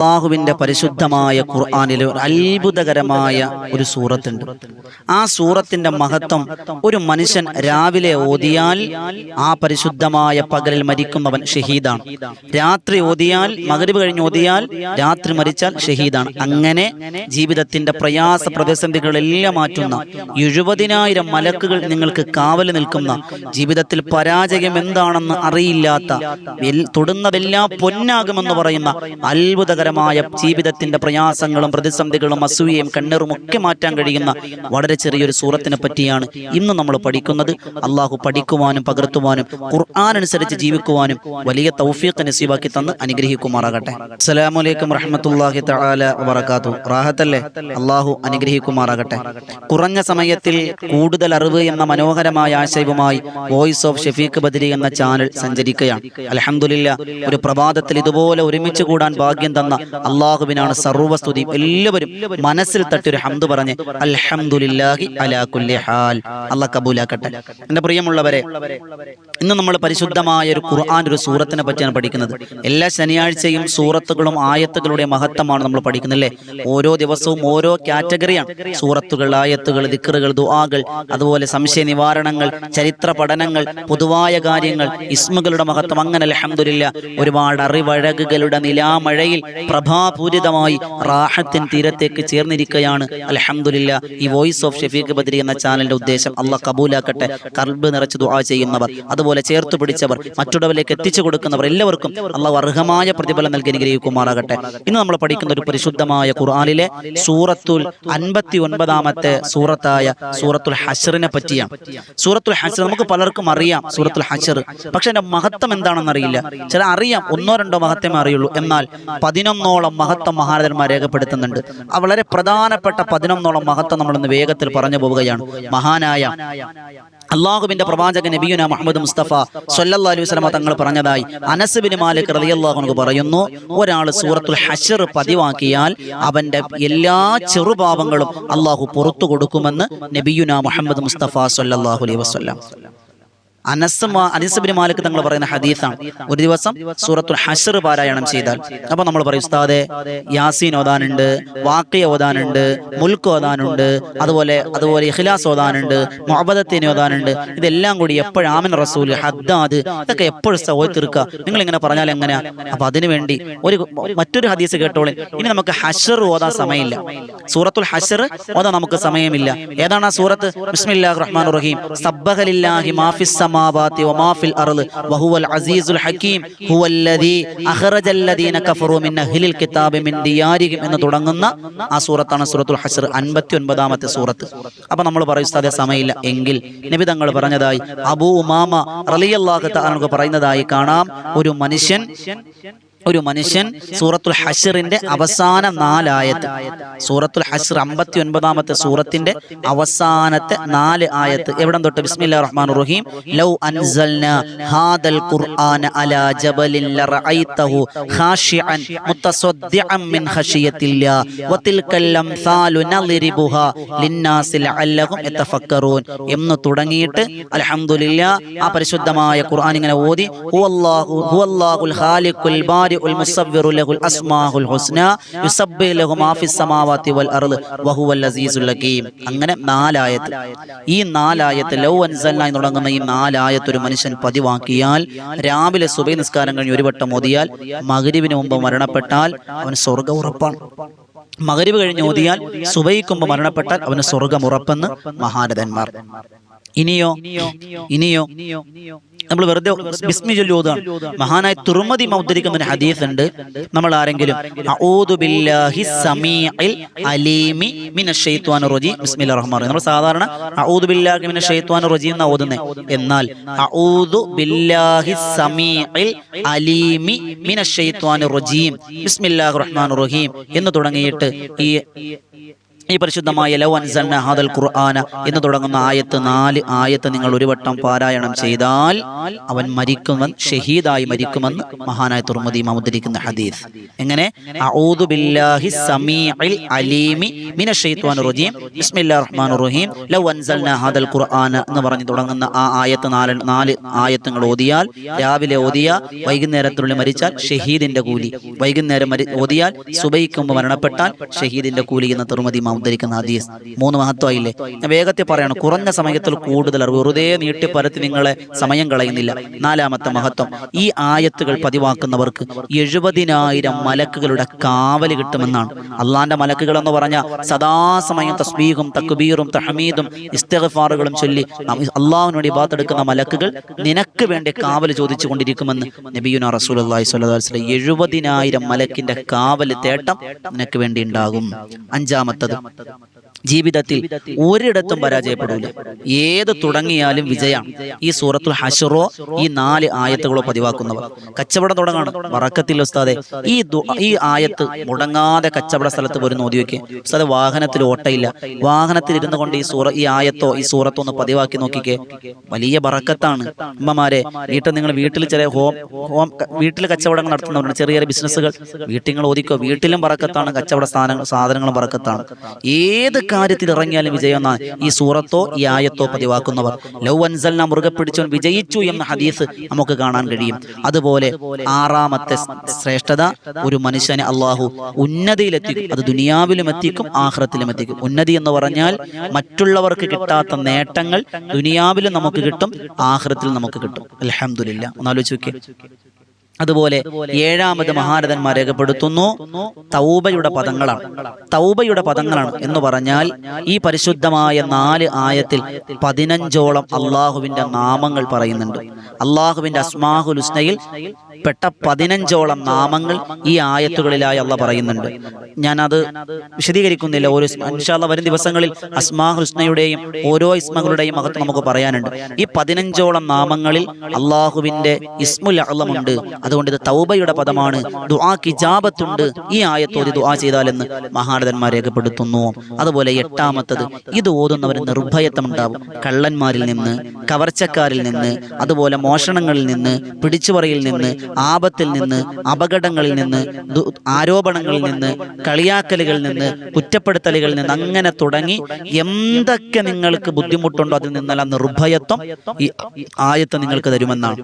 അല്ലാഹുവിന്റെ പരിശുദ്ധമായ ഖുർആനിൽ ഒരു അത്ഭുതകരമായ ഒരു സൂറത്തുണ്ട്. ആ സൂറത്തിന്റെ മഹത്വം ഒരു മനുഷ്യൻ രാവിലെ ഓതിയാൽ ആ പരിശുദ്ധമായ പകലിൽ മരിക്കുന്നവൻ ഷഹീദാണ്. രാത്രി ഓതിയാൽ, മഗ്രിബ് കഴിഞ്ഞ് ഓതിയാൽ രാത്രി മരിച്ചാൽ ഷഹീദാണ്. അങ്ങനെ ജീവിതത്തിന്റെ പ്രയാസ പ്രതിസന്ധികളെല്ലാം മാറ്റുന്ന 70,000 മലക്കുകൾ നിങ്ങൾക്ക് കാവൽ നിൽക്കുന്ന, ജീവിതത്തിൽ പരാജയം എന്താണെന്ന് അറിയില്ലാത്ത, തൊടുന്നതെല്ലാം പൊന്നാകുമെന്ന് പറയുന്ന അത്ഭുതകരമായ ജീവിതത്തിന്റെ പ്രയാസങ്ങളും പ്രതിസന്ധികളും അസൂയയും കണ്ണീറും ഒക്കെ മാറ്റാൻ കഴിയുന്ന വളരെ ചെറിയൊരു സൂറത്തിനെ പറ്റിയാണ് ഇന്ന് നമ്മൾ പഠിക്കുന്നത്. അള്ളാഹു പഠിക്കുവാനും പകർത്തുവാനും ഖുർആൻ അനുസരിച്ച് ജീവിക്കുവാനും വലിയ തൗഫീഖ് നസീബാക്കി തന്ന് അനുഗ്രഹിക്കുമാറാകട്ടെ. അസ്സലാമു അലൈക്കും വറഹ്മത്തുള്ളാഹി തആല വബറകാതുഹു. റാഹത്തല്ലേ? അള്ളാഹു അനുഗ്രഹിക്കുമാറാകട്ടെ. കുറഞ്ഞ സമയത്തിൽ കൂടുതൽ അറിവ് എന്ന മനോഹരമായ ആശയവുമായി വോയിസ് ഓഫ് ഷഫീഖ് ബദരി എന്ന ചാനൽ സഞ്ചരിക്കുകയാണ്. അൽഹംദുലില്ലാ, ഒരു പ്രഭാതത്തിൽ ഇതുപോലെ ഒരുമിച്ച് കൂടാൻ ഭാഗ്യം തന്ന അള്ളാഹുവിനാണ് സർവ്വസ്തുതി. എല്ലാവരും മനസ്സിൽ തട്ടിയൊരു ഹംദ് പറഞ്ഞ് അൽഹംദുലില്ലാഹി അലാ കുല്ലി ഹാൽ. അല്ലാഹ് കബൂലാക്കട്ടെ. എന്റെ പ്രിയമുള്ളവരെ, ഇന്ന് നമ്മൾ പരിശുദ്ധമായ ഒരു ഖുർആൻ, ഒരു സൂറത്തിനെ പറ്റിയാണ് പഠിക്കുന്നത്. എല്ലാ ശനിയാഴ്ചയും സൂറത്തുകളും ആയത്തുകളുടെ മഹത്വമാണ് നമ്മൾ പഠിക്കുന്നത്, അല്ലേ? ഓരോ ദിവസവും ഓരോ കാറ്റഗറിയാണ്. സൂറത്തുകൾ, ആയത്തുകൾ, ദിക്റുകൾ, ദുആകൾ, അതുപോലെ സംശയ നിവാരണങ്ങൾ, ചരിത്ര പഠനങ്ങൾ, പൊതുവായ കാര്യങ്ങൾ, ഇസ്മുകളുടെ മഹത്വം. അങ്ങനെ അൽഹംദുലില്ലാ ഒരുപാട് അറിവഴകുകളുടെ നിലാമഴയിൽ പ്രഭാപൂരിതമായി റാഹത്തിൻ തീരത്തേക്ക് ചേർന്നിരിക്കുകയാണ്. അൽഹംദുലില്ലാ, ഈ വോയിസ് ഓഫ് ഷഫീഖ് ബദരി എന്ന ചാനലിന്റെ ഉദ്ദേശം അള്ളാഹ് കബൂലാക്കട്ടെ. കൽബ് നിറച്ച് ദുആ ചെയ്യുന്നവർ, അതുപോലെ ചേർത്ത് പിടിച്ചവർ, മറ്റുള്ളവരിലേക്ക് എത്തിച്ചു കൊടുക്കുന്നവർ, എല്ലാവർക്കും അള്ളാഹു അർഹമായ പ്രതിഫലം നൽകി അനുഗ്രഹിക്കുമാറാകട്ടെ. ഇന്ന് നമ്മൾ പഠിക്കുന്ന ഒരു പരിശുദ്ധമായ ഖുർആനിലെ സൂറത്തുൽ 59-ാമത്തെ സൂറത്തായ സൂറത്തുൽ ഹശ്റിനെ പറ്റിയാണ്. സൂറത്തുൽ ഹശ്ർ നമുക്ക് പലർക്കും അറിയാം, സൂറത്തുൽ ഹശ്ർ. പക്ഷെ അതിന്റെ മഹത്വം എന്താണെന്ന് അറിയില്ല. ചില അറിയാം, 1-2 മഹത്വമേ അറിയുള്ളൂ. എന്നാൽ 11ഓളം മഹത്വം മഹാരഥന്മാർ രേഖപ്പെടുത്തുന്നുണ്ട്. വളരെ പ്രധാനപ്പെട്ട 11ഓളം മഹത്വം നമ്മളിന്ന് വേഗത്തിൽ പറഞ്ഞു പോവുകയാണ്. മഹാനായ അള്ളാഹുവിന്റെ പ്രവാചകൻ നബിയുനാ മുഹമ്മദ് മുസ്തഫ സ്വല്ലല്ലാഹു അലൈഹി വസല്ലം തങ്ങൾ പറഞ്ഞതായി അനസ് ബിൻ മാലിക് റളിയല്ലാഹു അൻഹു പറയുന്നു, ഒരാൾ സൂറത്തുൽ ഹശ്ർ പതിവാക്കിയാൽ അവന്റെ എല്ലാ ചെറുപാപങ്ങളും അള്ളാഹു പുറത്തു കൊടുക്കുമെന്ന് നബിയുനാ മുഹമ്മദ് മുസ്തഫ സ്വല്ലല്ലാഹു അലൈഹി വസല്ലം. അനസ് ബിൻ മാലിക് തങ്ങൾ പറയുന്ന ഹദീസാണ്. ഒരു ദിവസം സൂറത്തുൽ ഹശ്ർ പാരായണം ചെയ്താൽ, അപ്പൊ നമ്മൾ പറയും, ഉസ്താദെ യാസീൻ ഓതാനുണ്ട്, വാഖിയ ഓതാനുണ്ട്, മുൽക്ക് ഓതാനുണ്ട്, അതുപോലെ ഇഖ്ലാസ് ഓതാനുണ്ട്, മുഅവ്വദത്തീൻ ഓതാനുണ്ട്. ഇതെല്ലാം കൂടി എപ്പോഴും ആമിൻ റസൂൽ, ഹദ്ദാദ്, ഇതൊക്കെ എപ്പോഴും ഓതി തീർക്കുക. നിങ്ങൾ ഇങ്ങനെ പറഞ്ഞാൽ എങ്ങനെയാ? അപ്പൊ അതിനുവേണ്ടി മറ്റൊരു ഹദീസ് കേട്ടോളി. ഇനി നമുക്ക് ഹശ്ർ ഓതാൻ സമയമില്ല, സൂറത്തുൽ ഹശ്ർ ഓതാൻ നമുക്ക് സമയമില്ല. ഏതാണ് ആ സൂറത്ത്? ബിസ്മില്ലാഹിർ റഹ്മാനിർ റഹീം. സബ്ബഹ ലില്ലാഹി മാ ഫിസ് السماوات وما في الأرض وهو العزيز الحكيم هو الذي أخرج الذين كفروا من أهل الكتاب من ديارهم എന്ന് തുടങ്ങുന്ന ആ സൂറത്താണ് സൂറത്തുൽ ഹശ്ർ, 59-ാമത്തെ സൂറത്ത്. അപ്പൊ നമ്മൾ പറയും, ഉസ്താദേ സമയമില്ല എങ്കിൽ നബി തങ്ങൾ പറഞ്ഞതായി അബൂ ഉമാമ റളിയല്ലാഹു തആല പറയുന്നതായി കാണാം, ഒരു മനുഷ്യൻ സൂറത്തുൽ ഹശ്റിന്റെ അവസാന 4 ആയത്ത്, സൂറത്തുൽ ഹശ്ർ 59-ാമത്തെ സൂറത്തിന്റെ അവസാനത്തെ 4 ആയത്ത് എവിടം തൊട്ട്? ബിസ്മില്ലാഹിർ റഹ്മാനിർ റഹീം. ലൗ അൻസൽനാ ഹാദൽ ഖുർആന അലാ ജബലിൻ ലറഅയ്തഹു ഖാശിഅൻ മുതസദ്ദിഅൻ മിൻ ഖശിയത്തില്ലാഹ് വതിൽകൽ അംസാലു നളിരിബുഹാ ലിന്നാസി ലഅല്ലഹും യതഫക്കറൂൻ എന്ന് തുടങ്ങിയിട്ട് അൽഹംദുലില്ലാ ആ പരിശുദ്ധമായ ഖുർആൻ ഇങ്ങനെ ഓതി, ഹുവല്ലാഹുൽ ഖാലിഖുൽ ബാരി മുസവ്വിറു ലഹുൽ അസ്മാഉൽ ഹുസ്നാ യുസബ്ബിഹു ലഹു മാ ഫിസ് സമാവാതി വൽ അർദ് വഹുവൽ അസീസുൽ ഹകീം. അങ്ങനെ 4 ആയത്ത്. ഈ 4 ആയത്ത് ലൗ അൻസൽനാ എന്ന് തുടങ്ങുന്ന ഈ 4 ആയത്ത് ഒരു മനുഷ്യൻ പതിവാക്കിയാൽ, രാവിലെ സുബഹി നിസ്കാരം കഴിഞ്ഞ് ഒരു വട്ടം ഓതിയാൽ, മഗ്രിബിന് മുമ്പ് മരണപ്പെട്ടാൽ അവന് സ്വർഗ്ഗം ഉറപ്പാണ്. മഗ്രിബ് കഴിഞ്ഞ് ഓതിയാൽ സുബഹിക്ക് മുമ്പ് മരണപ്പെട്ടാൽ അവന് സ്വർഗ്ഗം ഉറപ്പെന്ന് മഹാരഥന്മാർ. ഇനിയോ നമ്മൾ വെറുതെ ബിസ്മി ചൊല്ലി ഓതാണ്. മഹാനായ തുർമദി ഉദ്ധരിക്കുന്ന ഒരു ഹദീസ് ഉണ്ട്. നമ്മൾ ആരെങ്കിലും അഊദു ബില്ലാഹി സമീഇൽ അലീമി മിനശ് ശൈത്വാനിർ റജീം ബിസ്മില്ലാഹിർ റഹ്മാനിർ റഹീം, നമ്മൾ സാധാരണ അഊദു ബില്ലാഹി മിനശ് ശൈത്വാനിർ റജീം എന്നാ ഓതുന്നത്. എന്നാൽ അഊദു ബില്ലാഹി സമീഇൽ അലീമി മിനശ് ശൈത്വാനിർ റജീം ബിസ്മില്ലാഹിർ റഹ്മാനിർ റഹീം എന്ന് തുടങ്ങിയിട്ട് ഈ പരിശുദ്ധമായ ലൗ അൻസൽനാ ഹാദൽ ഖുർആന എന്ന് തുടങ്ങുന്ന ആയത്ത് 4 ആയത്ത് നിങ്ങൾ ഒരു വട്ടം പാരായണം ചെയ്താൽ അവൻ മരിക്കുമെന്ന് ഷഹീദായി മരിക്കുമെന്ന് മഹാനായ തുർമുദി ഇമാം ഉദ്ധരിക്കുന്ന ഹദീസ്. എങ്ങനെ? അഊദു ബില്ലാഹി സമീഇൽ അലീമി മിനശ് ശൈത്വാനിർ റജീം ബിസ്മില്ലാഹിർ റഹ്മാനിർ റഹീം ലൗ അൻസൽനാ ഹാദൽ ഖുർആന എന്ന് പറഞ്ഞ് തുടങ്ങുന്ന ആ ആയത്ത് 4 ആയത്തുകൾ ഓതിയാൽ, രാവിലെ ഓതിയ വൈകുന്നേരത്തിനുള്ളിൽ മരിച്ചാൽ ഷഹീദിന്റെ കൂലി, വൈകുന്നേരം ഓതിയാൽ സുബഹിക്ക് മുമ്പ് മരണപ്പെട്ടാൽ ഷഹീദിന്റെ കൂലി എന്ന തുർമുദി ഇമാം ഉദ്ധരിക്കുന്ന ഹദീസ്. 3 മഹത്വമായില്ലേ? ഞാൻ വേഗത്തിൽ പറയണം, കുറഞ്ഞ സമയത്തിൽ കൂടുതൽ അറിവ്, വെറുതെ നീട്ടിപ്പരത്തി നിങ്ങളെ സമയം കളയുന്നില്ല. 4-ാമത്തെ മഹത്വം, ഈ ആയത്തുകൾ പതിവാക്കുന്നവർക്ക് 70,000 മലക്കുകളുടെ കാവല് കിട്ടുമെന്നാണ്. അള്ളാന്റെ മലക്കുകൾ എന്ന് പറഞ്ഞാൽ സദാസമയം തസ്ബീഹും തക്ബീറും തഹ്മീദും ഇസ്തിഗ്ഫാറുകളും ചൊല്ലി അള്ളാഹുവിനോട് ഇബാദത്ത് എടുക്കുന്ന മലക്കുകൾ നിനക്ക് വേണ്ടി കാവല് ചോദിച്ചു കൊണ്ടിരിക്കുമെന്ന് നബിയുനാ റസൂലുള്ളാഹി സ്വല്ലല്ലാഹു അലൈഹി വസല്ലം. 70,000 മലക്കിന്റെ കാവല് തേട്ടം നിനക്ക് വേണ്ടി ഉണ്ടാകും. 5-ാമത്തത്, ജീവിതത്തിൽ ഒരിടത്തും പരാജയപ്പെടില്ല, ഏത് തുടങ്ങിയാലും വിജയമാണ്. ഈ സൂറത്തുൽ ഹശ്റോ ഈ 4 ആയത്തുകളോ പതിവാക്കുന്നവർ കച്ചവടം തുടങ്ങാണ്. ബറക്കത്തിൽ ഉസ്താദെ ഈ ആയത്ത് മുടങ്ങാതെ കച്ചവട സ്ഥലത്ത് പോലും ഓതി വെക്കുക. ഉസ്താദെ വീട്ടിൽ ഓട്ടയില്ല, വാഹനത്തിൽ ഇരുന്നു കൊണ്ട് ഈ ആയത്തോ ഈ സൂറത്തോ ഒന്ന് പതിവാക്കി നോക്കിക്കേ, വലിയ ബറക്കത്താണ്. ഉമ്മമാരെ, വീട്ടിൽ ചില വീട്ടിൽ കച്ചവടങ്ങൾ നടത്തുന്നവരുണ്ട്, ചെറിയ ചെറിയ ബിസിനസ്സുകൾ, വീട്ടിൽ ഓതിക്കോ, വീട്ടിലും ബറക്കത്താണ്, കച്ചവട സാധനങ്ങളും ബറക്കത്താണ്. ഏത് കാര്യത്തിൽ ഇറങ്ങിയാലും വിജയം എന്നാണ്. ഈ സൂറത്തോ ഈ ആയത്തോ പതിവാക്കുന്നവർ ലൗ അൻസൽനാ മുറുകെ പിടിച്ചവൻ വിജയിച്ചു എന്ന ഹദീസ് നമുക്ക് കാണാൻ കഴിയും. അതുപോലെ 6-ാമത്തെ ശ്രേഷ്ഠത, ഒരു മനുഷ്യനെ അള്ളാഹു ഉന്നതിയിലെത്തിക്കും. അത് ദുനിയാവിലും എത്തിക്കും, ആഖിറത്തിലും എത്തിക്കും. ഉന്നതി എന്ന് പറഞ്ഞാൽ മറ്റുള്ളവർക്ക് കിട്ടാത്ത നേട്ടങ്ങൾ ദുനിയാവിലും നമുക്ക് കിട്ടും, ആഖിറത്തിലും നമുക്ക് കിട്ടും. അൽഹംദുലില്ലാഹ്. ഒന്നാലോചിച്ച് നോക്കിയേ. അതുപോലെ 7-ാമത് മഹാരഥന്മാർ രേഖപ്പെടുത്തുന്നു, തൗബയുടെ പദങ്ങളാണ് എന്ന് പറഞ്ഞാൽ ഈ പരിശുദ്ധമായ 4 ആയത്തിൽ 15ഓളം അള്ളാഹുവിന്റെ നാമങ്ങൾ പറയുന്നുണ്ട്. അള്ളാഹുവിന്റെ അസ്മാഉൽ ഹുസ്നയിൽ പെട്ട 15ഓളം നാമങ്ങൾ ഈ ആയത്തുകളിലായി അള്ളാഹ് പറയുന്നുണ്ട്. ഞാനത് വിശദീകരിക്കുന്നില്ല. ഇൻഷാ അല്ലാഹ് വരും ദിവസങ്ങളിൽ അസ്മാഉൽ ഹുസ്നയുടെയും ഓരോ ഇസ്മകളുടെയും മഹത്വം നമുക്ക് പറയാനുണ്ട്. ഈ 15ഓളം നാമങ്ങളിൽ അള്ളാഹുവിന്റെ ഇസ്മുൽ അഅ്ലമുണ്ട്. അതുകൊണ്ട് ഇത് തൗബയുടെ പദമാണ്, ദുആക്ക് ഇജാബത്തുണ്ട് ഈ ആയത്തോതി ദുആ ചെയ്താലെന്ന് മഹാരഥന്മാർ രേഖപ്പെടുത്തുന്നു. അതുപോലെ 8-ാമത്തത്, ഇത് ഓതുന്നവന് നിർഭയത്വം ഉണ്ടാവും. കള്ളന്മാരിൽ നിന്ന്, കവർച്ചക്കാരിൽ നിന്ന്, അതുപോലെ മോഷണങ്ങളിൽ നിന്ന്, പിടിച്ചുപറിയിൽ നിന്ന്, ആപത്തിൽ നിന്ന്, അപകടങ്ങളിൽ നിന്ന്, ആരോപണങ്ങളിൽ നിന്ന്, കളിയാക്കലുകളിൽ നിന്ന്, കുറ്റപ്പെടുത്തലുകളിൽ നിന്ന്, അങ്ങനെ തുടങ്ങി എന്തൊക്കെ നിങ്ങൾക്ക് ബുദ്ധിമുട്ടുണ്ടോ അതിൽ നിന്നെല്ലാം നിർഭയത്വം ഈ ആയത്ത് നിങ്ങൾക്ക് തരുമെന്നാണ്.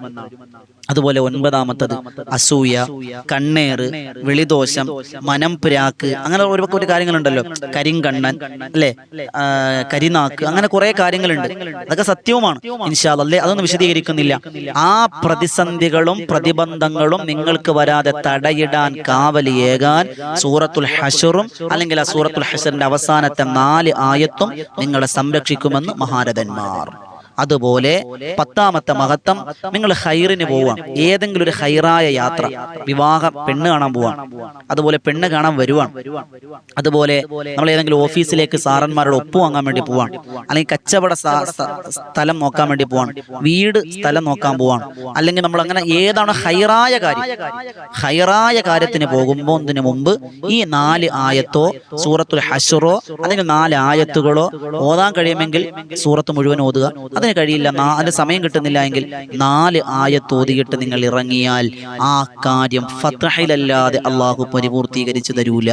അതുപോലെ 9-ാമത്തത്, അസൂയ, കണ്ണേറ്, വെളിദോഷം, മനം പിരാക്ക്, അങ്ങനെ ഒരു കാര്യങ്ങളുണ്ടല്ലോ, കരിങ്കണ്ണൻ അല്ലെ, കരിനാക്ക്, അങ്ങനെ കുറെ കാര്യങ്ങളുണ്ട്. അതൊക്കെ സത്യവുമാണ് ഇൻഷാ അല്ലാഹ്, അതൊന്നും വിശദീകരിക്കുന്നില്ല. ആ പ്രതിസന്ധികളും പ്രതിബന്ധങ്ങളും നിങ്ങൾക്ക് വരാതെ തടയിടാൻ കാവലിയേകാൻ സൂറത്തുൽ ഹശ്റും അല്ലെങ്കിൽ ആ സൂറത്തുൽ ഹശ്റിന്റെ അവസാനത്തെ 4 ആയത്തും നിങ്ങളെ സംരക്ഷിക്കുമെന്ന് മഹാരഥന്മാർ. അതുപോലെ 10-ാമത്തെ മഹത്വം, നിങ്ങൾ ഹൈറിന് പോവാണ്, ഏതെങ്കിലും ഒരു ഹൈറായ യാത്ര, വിവാഹം, പെണ്ണ് കാണാൻ പോവാണ്, അതുപോലെ പെണ്ണ് കാണാൻ വരുവാണ്, അതുപോലെ നമ്മൾ ഏതെങ്കിലും ഓഫീസിലേക്ക് സാറന്മാരുടെ ഒപ്പ് വാങ്ങാൻ വേണ്ടി പോവാണ്, അല്ലെങ്കിൽ കച്ചവട സ്ഥലം നോക്കാൻ വേണ്ടി പോവാണ്, വീട് സ്ഥലം നോക്കാൻ പോവാണ്, അല്ലെങ്കിൽ നമ്മൾ അങ്ങനെ ഏതാണ് ഹൈറായ കാര്യത്തിന് പോകുമ്പോൾ മുമ്പ് ഈ 4 ആയത്തോ സൂറത്തുൽ ഹശ്റോ അല്ലെങ്കിൽ 4 ആയത്തുകളോ ഓതാൻ കഴിയുമെങ്കിൽ സൂറത്ത് മുഴുവൻ ഓതുക. അതിന് കഴിയില്ല, അതിന് സമയം കിട്ടുന്നില്ല എങ്കിൽ 4 ആയത്ത് ഓതിയിട്ട് നിങ്ങൾ ഇറങ്ങിയാൽ ആ കാര്യം ഫത്ഹിലല്ലാതെ അള്ളാഹു പരിപൂർത്തീകരിച്ചു തരൂല,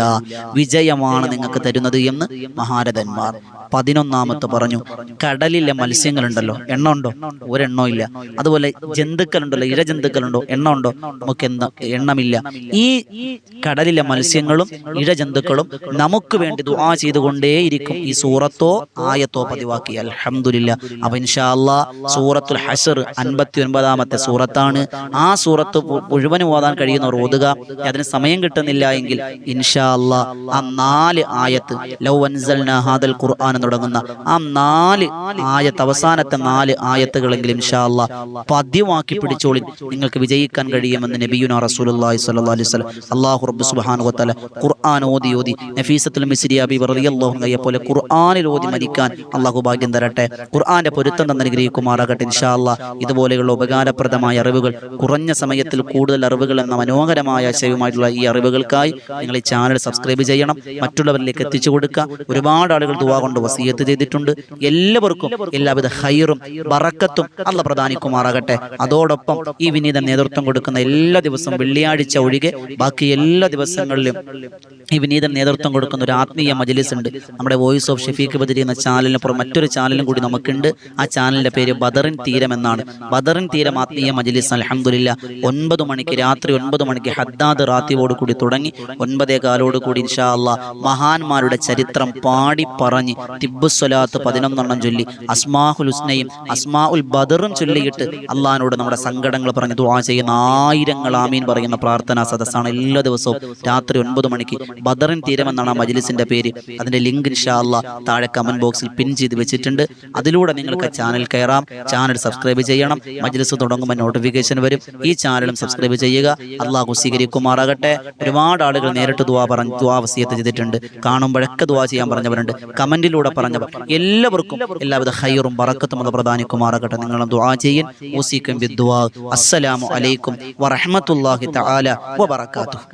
വിജയമാണ് നിങ്ങൾക്ക് തരുന്നത് എന്ന് മഹാരഥന്മാർ. 11-ാമത്തെ പറഞ്ഞു, കടലിലെ മത്സ്യങ്ങളുണ്ടല്ലോ, എണ്ണം ഉണ്ടോ? ഒരെണ്ണോ ഇല്ല. അതുപോലെ ജന്തുക്കളുണ്ടല്ലോ, ഇഴജന്തുക്കളുണ്ടോ? എണ്ണം ഉണ്ടോ? നമുക്ക് എണ്ണമില്ല. ഈ കടലിലെ മത്സ്യങ്ങളും ഇഴജന്തുക്കളും നമുക്ക് വേണ്ടി ദുആ ചെയ്തുകൊണ്ടേയിരിക്കും ഈ സൂറത്തോ ആയത്തോ പതിവാക്കി. അൽഹംദുലില്ലാഹ്. അപ്പൊ ഇൻഷാ അല്ലാഹ് സൂറത്തുൽ ഹശ്ർ 59-ാമത്തെ സൂറത്താണ്. ആ സൂറത്ത് മുഴുവനും ഓതാൻ കഴിയുന്നവർ ഓതുക. അതിന് സമയം കിട്ടുന്നില്ല എങ്കിൽ ഇൻഷാ അല്ലാഹ് ആ 4 ആയത്ത് ലൗ അൻസൽനാ ഹാദൽ ഖുർആൻ തുടങ്ങുന്ന ആ 4 ആയത്ത്, അവസാനത്തെ 4 ആയത്തുകളെങ്കിലും ഇൻഷാ അല്ലാഹ് പതിവാക്കി പിടിച്ചോളി, നിങ്ങൾക്ക് വിജയിക്കാൻ കഴിയുമെന്ന് നബിയുനാ റസൂലുള്ളാഹി സ്വല്ലല്ലാഹു അലൈഹി വസല്ലം. അല്ലാഹു റബ്ബ് സുബ്ഹാനഹു വ തആല ഖുർആൻ ഓതി നഫീസത്തുൽ മിസ്രി ബീബി റളിയല്ലാഹു അൻഹയെ പോലെ ഖുർആനിൽ ഓതി മരിക്കാൻ അല്ലാഹു ഭാഗ്യം തരട്ടെ. ഖുർആന്റെ പൊരുത്തം തന്ന് അനുഗ്രഹിക്കുമാറാകട്ടെ ഇൻഷാ അല്ലാഹ്. ഇതുപോലെയുള്ള ഉപകാരപ്രദമായ അറിവുകൾ, കുറഞ്ഞ സമയത്തിൽ കൂടുതൽ അറിവുകൾ എന്ന മനോഹരമായ ആശയവുമായിട്ടുള്ള ഈ അറിവുകൾക്കായി നിങ്ങൾ ഈ ചാനൽ സബ്സ്ക്രൈബ് ചെയ്യണം, മറ്റുള്ളവരിലേക്ക് എത്തിച്ചു കൊടുക്കുക. ഒരുപാട് ആളുകൾ ദുആ കൊണ്ട് വസിയത്ത് ചെയ്തിട്ടുണ്ട്. എല്ലാവർക്കും എല്ലാവിധ ഖൈറും ബറക്കത്തും അല്ലാഹ് പ്രദാനിക്കുമാറാകട്ടെ. അതോടൊപ്പം ഈ വിനീത നേതൃത്വം കൊടുക്കുന്ന എല്ലാ ദിവസവും വെള്ളിയാഴ്ച ഒഴികെ ബാക്കി എല്ലാ ദിവസങ്ങളിലും ഈ വിനീതൻ നേതൃത്വം കൊടുക്കുന്ന ഒരു ആത്മീയ മജ്‌ലിസ് ഉണ്ട്. നമ്മുടെ വോയിസ് ഓഫ് ഷഫീഖ് ബദരി എന്ന ചാനലിന് പുറം മറ്റൊരു ചാനലും കൂടി നമുക്കുണ്ട്. ആ ചാനലിന്റെ പേര് ബദറിൻ തീരം എന്നാണ്. ബദറിൻ തീരം ആത്മീയ മജ്‌ലിസ് അൽഹംദുലില്ലാ 9 മണിക്ക്, രാത്രി 9 മണിക്ക് ഹദ്ദാദ് റാത്തിബോട് കൂടി തുടങ്ങി 9:15 കൂടി ഇൻഷാ അല്ലാഹ് മഹാന്മാരുടെ ചരിത്രം പാടി പറഞ്ഞ് തിബ്ബുസ്സലാത്ത് 11 ചൊല്ലി അസ്മാഉൽ ഹുസ്നയും അസ്മാഉൽ ബദറും ചൊല്ലിയിട്ട് അള്ളാഹിനോട് നമ്മുടെ സങ്കടങ്ങൾ പറഞ്ഞ് ദുആ ചെയ്യുന്ന ആയിരങ്ങൾ ആമീൻ പറയുന്ന പ്രാർത്ഥനാ സദസ്സാണ് എല്ലാ ദിവസവും രാത്രി 9 മണിക്ക്. ബദറിൻ തീരം എന്നാണ് ആ മജ്‌ലിസിന്റെ പേര്. അതിന്റെ ലിങ്ക് ഇൻഷാ അല്ലാഹ് താഴെ കമന്റ് ബോക്സിൽ പിൻ ചെയ്ത് വെച്ചിട്ടുണ്ട്. അതിലൂടെ നിങ്ങൾക്ക് ചാനൽ കയറാം, ചാനൽ സബ്സ്ക്രൈബ് ചെയ്യണം. മജ്‌ലിസ് തുടങ്ങുമ്പോൾ നോട്ടിഫിക്കേഷൻ വരും. ഈ ചാനലും സബ്സ്ക്രൈബ് ചെയ്യുക. അള്ളാഹു സ്വീകരിക്കുമാറാകട്ടെ. ഒരുപാട് ആളുകൾ നേരിട്ട് ദുആ വസിയത്ത് ചെയ്തിട്ടുണ്ട്. കാണുമ്പോഴൊക്കെ ദുആ ചെയ്യാൻ പറഞ്ഞവരുണ്ട്, കമന്റിലൂടെ പറഞ്ഞവർ. എല്ലാവർക്കും എല്ലാവിധ ഖൈറും ബറക്കത്തും അത് പ്രദാനിക്കുമാറാകട്ടെ. നിങ്ങളും ദുആ ചെയ്യൻ. ഉസീക്കും ബിദ്ദുആ. അസ്സലാമു അലൈക്കും വറഹ്മത്തുള്ളാഹി തആല വബറകാതുഹു.